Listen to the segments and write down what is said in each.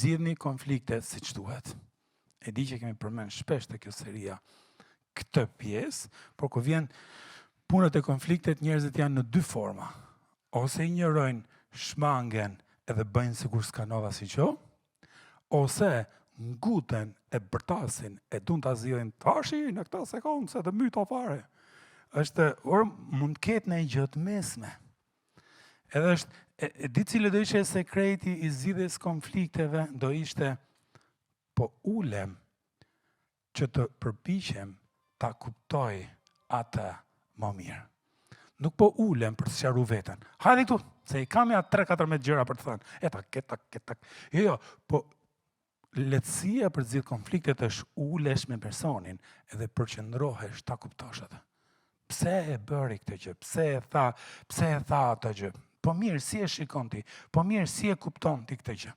zgjidhni konflikte siç duhet. E di që kemi përmend shpesh te kjo seria këtë pjesë, por kur vjen punët e konfliktet, njerëzit janë në dy forma. Ose i njërojnë shmangen edhe bëjnë sikur s'ka ndodha si gjë, ose nguten e bërtasin e dun ta zgjidhin tashi në këtë sekondë se të myta fare. Or mund ketë në gjë të mesme. Edhe e di cili do ishte sekreti i zgjidhjes konflikteve, do ishte po ulem që të përpiqem ta kuptoj atë më mirë. Nuk po ulem për të sqaruar veten. Hajde këtu, se i kam ja 3-14 gjëra për të thënë. Etak. Jo, po lehtësia për të zgjidhur konfliktet është ulesh me personin edhe përqendrohesh ta kuptosh atë. Pse e bëri këtë gjë? Pse e tha atë gjë? Po mirë, si e shikon ti? Po mirë, si e kupton ti këtë gjë?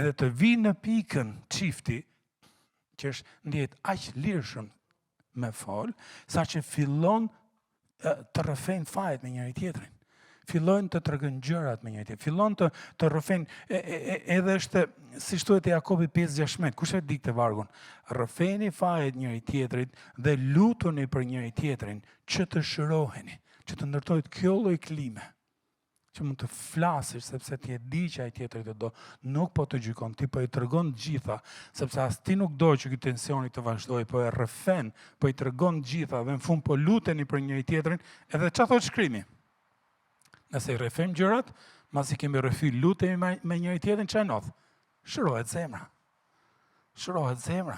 Edhe të vi në pikën çifti, që është ndihet aq lirshëm me fol, saqë fillon të rrëfejnë fajet me njëri tjetrin. Fillojnë të tregojnë gjërat me njëri tjetrin. Fillon të rrëfejnë, edhe është, si thuhet Jakobi 5:16, kush e di këtë vargun? Rrëfejni fajet njëri tjetrit dhe lutuni për njëri tjetrin që të shëroheni, që të ndërtohet kjo lloj klime, që mund të flasësh sepse ti e di që ai tjetri të do, nuk po të gjykon, ti po i tregon të gjitha, sepse as ti nuk do që ky tensioni të vazhdojë, po e rrëfen, po i tregon të gjitha dhe në fund po luteni për njëri tjetrin, edhe çfarë thotë shkrimi? Nëse i rrëfejmë gjërat, masi kemi rrëfy lutemi me njëri tjetrin, çfarë ndodh? Shërohet zemra. Shërohet zemra.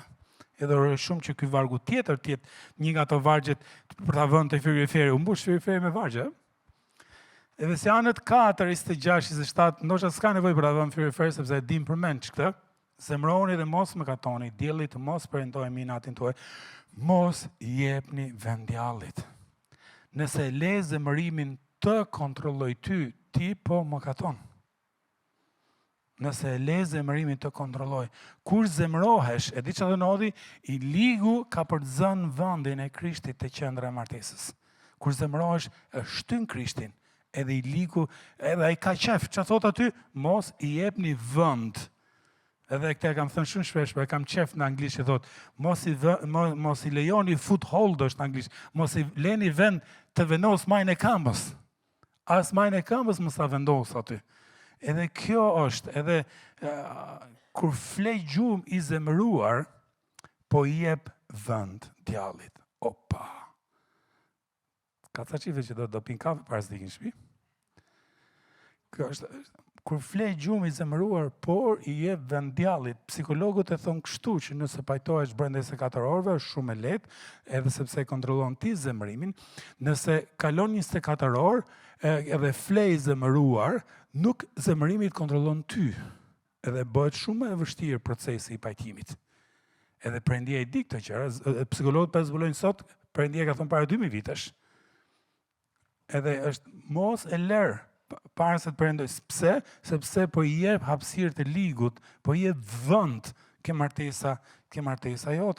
Edhe është shumë që ky vargu tjetër tjetë një nga ato vargjet për ta vënë te frigoriferi, u mbush frigoriferi me vargje. Edhe se anët 4, 26, 27, ndoshta s'ka nevojë për ta vënë frigorifer sepse e dim përmend këtë. Zemroni dhe mos mëkatoni, dielli të mos premtojë minatin tuaj, mos jepni vend djallit. Nëse le zemërimin të kontrolloj ty, ti po mëkaton. Nëse le zemërimin të kontrolloj, kur zemërohesh, e di çfarë ndodhi, i ligu ka përzënë vendin e Krishtit te qendra e martesës. Kur zemërohesh, e shtyn Krishtin. Edhe i ligu, edhe ai ka qef, që thot aty, mos i jepni vend. Edhe këtë e kam thënë shumë shpesh, por e kam qef në anglisht që thot, mos i lejoni footholders në anglisht, mos i leni vend të vendos majën e këmbës. As majën e këmbës mos ta vendos aty. Edhe kjo është, edhe kur flej gjumë i zemëruar, po i jep vend djallit. Opa! Ka ca qife që do pinë kafe para se të ikin në shtëpi. Kjo është, kur flej gjumë i zemëruar, por i jep vend djallit. Psikologët e thonë kështu që nëse pajtohesh brenda 24 orëve, është shumë e lehtë, edhe sepse kontrollon ti zemërimin. Nëse kalon 24 orë, edhe flej zemëruar, nuk zemërimi të kontrollon ty. Edhe bëhet shumë e vështirë procesi i pajtimit. Edhe Perëndia i di këtë gjëra, psikologët po zbulojnë sot, Perëndia ka thënë para 2000 vitesh. Edhe është mos e lërë para se të perëndoj. Pse? Sepse po i jep hapësirë të ligut, po i jep vend ke martesa jote.